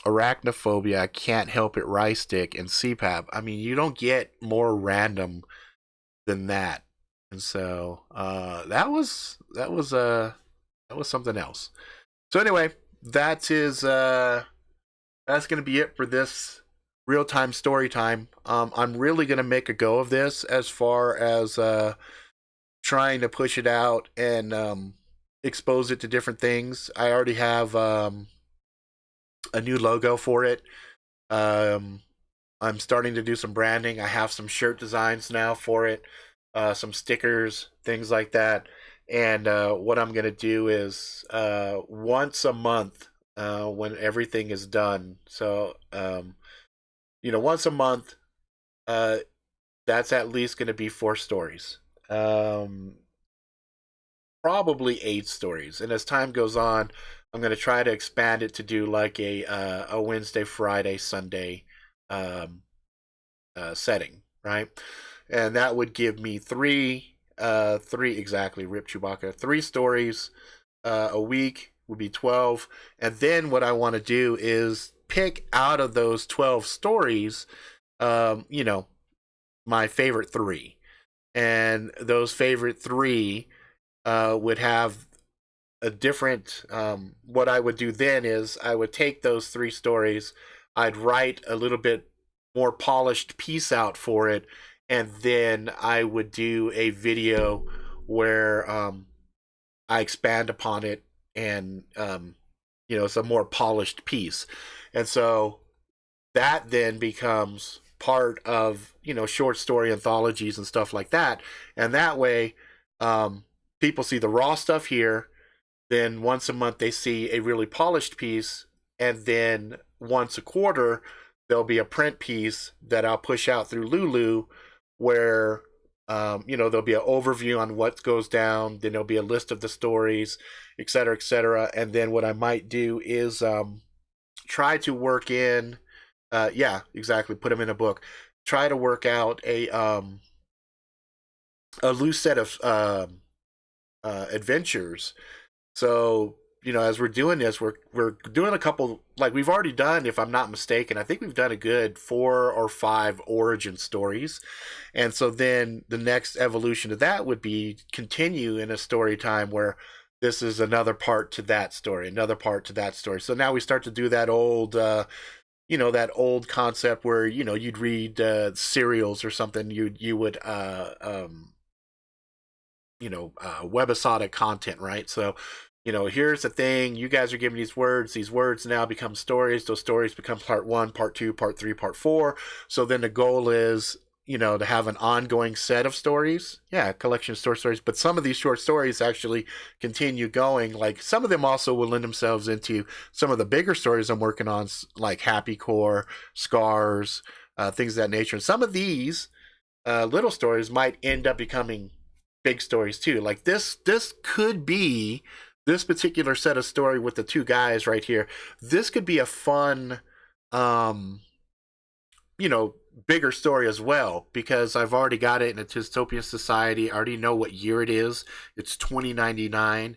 Arachnaphobia, I can't help it, rice stick, and CPAP. I mean, you don't get more random than that. And so that was something else. So anyway, that's going to be it for this real-time story time. I'm really going to make a go of this as far as trying to push it out and expose it to different things. I already have a new logo for it. I'm starting to do some branding. I have some shirt designs now for it, some stickers, things like that. And what I'm going to do is once a month, when everything is done. So, once a month, that's at least going to be 4 stories. Probably 8 stories. And as time goes on, I'm going to try to expand it to do like a Wednesday, Friday, Sunday setting, right? And that would give me three exactly, Rip Chewbacca, 3 stories a week would be 12. And then what I want to do is pick out of those 12 stories, my favorite 3. And those favorite 3 would have a different, what I would do then is I would take those 3 stories, I'd write a little bit more polished piece out for it, and then I would do a video where I expand upon it, and it's a more polished piece. And so that then becomes part of short story anthologies and stuff like that. And that way people see the raw stuff here, then once a month they see a really polished piece, and then once a quarter there'll be a print piece that I'll push out through Lulu, where there'll be an overview on what goes down, then there'll be a list of the stories, et cetera, and then what I might do is try to work in, put them in a book, try to work out a loose set of adventures. So as we're doing this, we're doing a couple, like we've already done, if I'm not mistaken, I think we've done a good 4 or 5 origin stories. And so then the next evolution of that would be continue in a story time where this is another part to that story, another part to that story. So now we start to do that old, that old concept where, you'd read serials or something, you would, webisodic content, right? So, here's the thing, you guys are giving these words now become stories, those stories become part 1, part 2, part 3, part 4. So then the goal is, to have an ongoing set of stories, a collection of short stories, but some of these short stories actually continue going. Like some of them also will lend themselves into some of the bigger stories I'm working on, like Happy Core, Scars, things of that nature. And some of these little stories might end up becoming big stories too. Like this could be, this particular set of story with the 2 guys right here, this could be a fun, bigger story as well, because I've already got it in a dystopian society. I already know what year it is. It's 2099.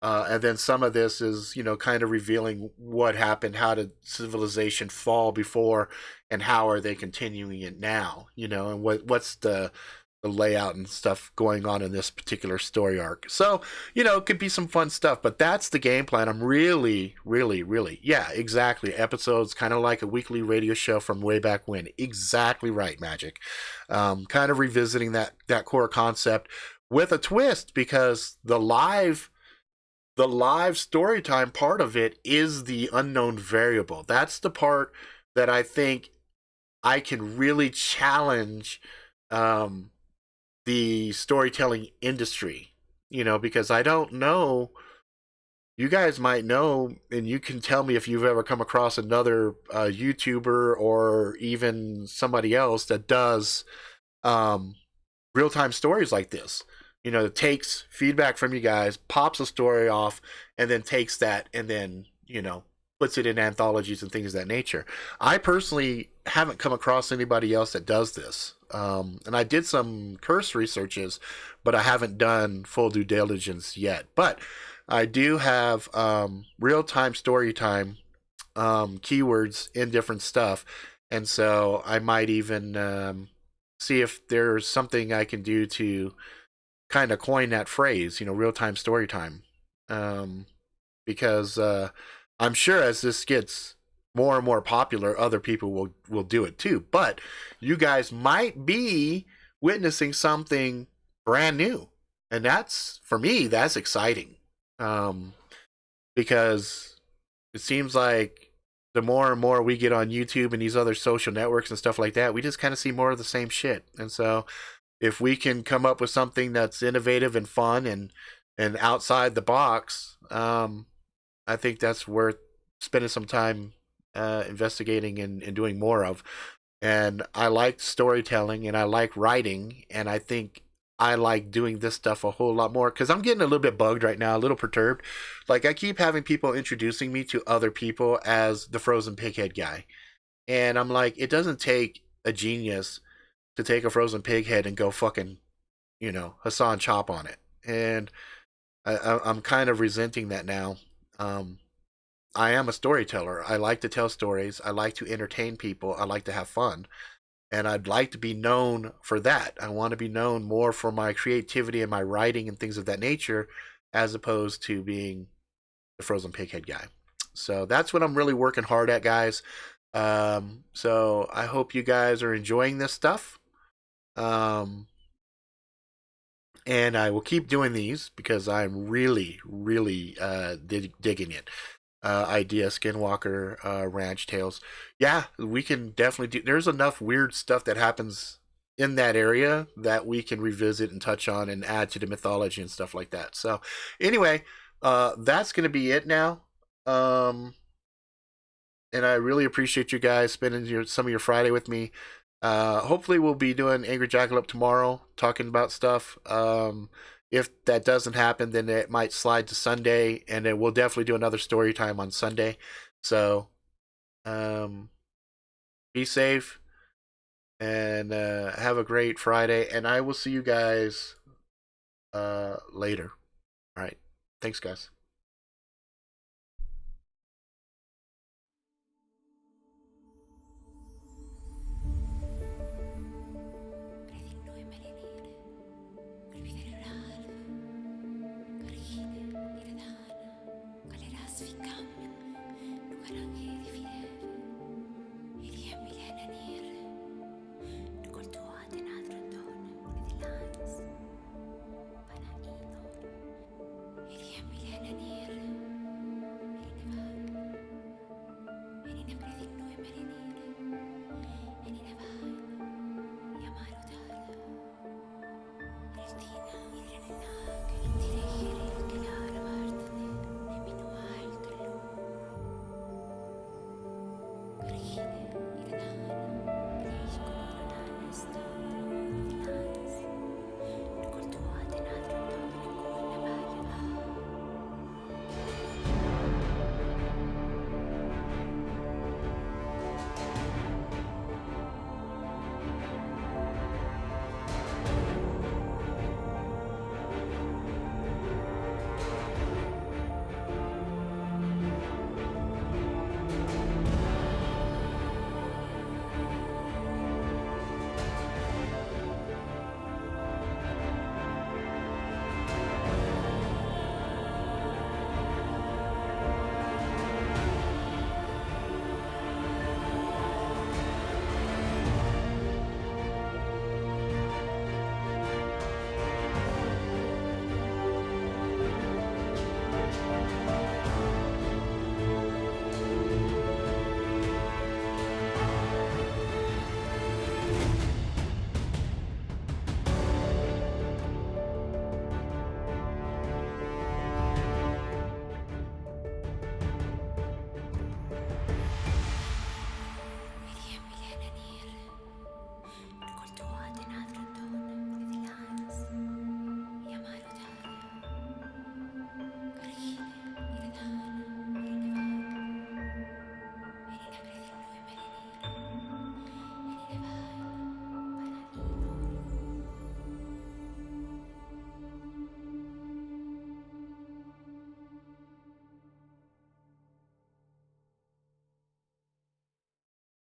And then some of this is, kind of revealing what happened, how did civilization fall before, and how are they continuing it now, and what's the layout and stuff going on in this particular story arc. So, it could be some fun stuff, but that's the game plan. I'm really, exactly. Episodes, kind of like a weekly radio show from way back when. Exactly right, Magic. Kind of revisiting that core concept with a twist, because the live story time part of it is the unknown variable. That's the part that I think I can really challenge the storytelling industry, because I don't know, you guys might know, and you can tell me if you've ever come across another YouTuber or even somebody else that does real-time stories like this. It takes feedback from you guys, pops a story off, and then takes that and then, puts it in anthologies and things of that nature. I personally haven't come across anybody else that does this. And I did some curse researches, but I haven't done full due diligence yet. But I do have real-time story time keywords in different stuff. And so I might even see if there's something I can do to kind of coin that phrase, real-time story time. Because I'm sure as this gets more and more popular, other people will do it too. But you guys might be witnessing something brand new, and that's, for me, that's exciting, because it seems like the more and more we get on YouTube and these other social networks and stuff like that, we just kind of see more of the same shit. And so if we can come up with something that's innovative and fun and outside the box, I think that's worth spending some time investigating and doing more of. And I like storytelling and I like writing, and I think I like doing this stuff a whole lot more because I'm getting a little bit bugged right now, a little perturbed. Like, I keep having people introducing me to other people as the frozen pighead guy. And I'm like, it doesn't take a genius to take a frozen pig head and go fucking, Hassan Chop on it. And I'm kind of resenting that now. I am a storyteller. I like to tell stories. I like to entertain people. I like to have fun. And I'd like to be known for that. I want to be known more for my creativity and my writing and things of that nature, as opposed to being the frozen pighead guy. So that's what I'm really working hard at, guys. So I hope you guys are enjoying this stuff. And I will keep doing these because I'm really, really digging it. Idea Skinwalker Ranch Tales. Yeah, we can definitely do. There's enough weird stuff that happens in that area that we can revisit and touch on and add to the mythology and stuff like that. So anyway, that's going to be it now. And I really appreciate you guys spending some of your Friday with me. Hopefully we'll be doing Angry Jackalope tomorrow, talking about stuff. If that doesn't happen, then it might slide to Sunday, and then we'll definitely do another story time on Sunday. So, be safe and have a great Friday, and I will see you guys later. All right. Thanks, guys. Svikam,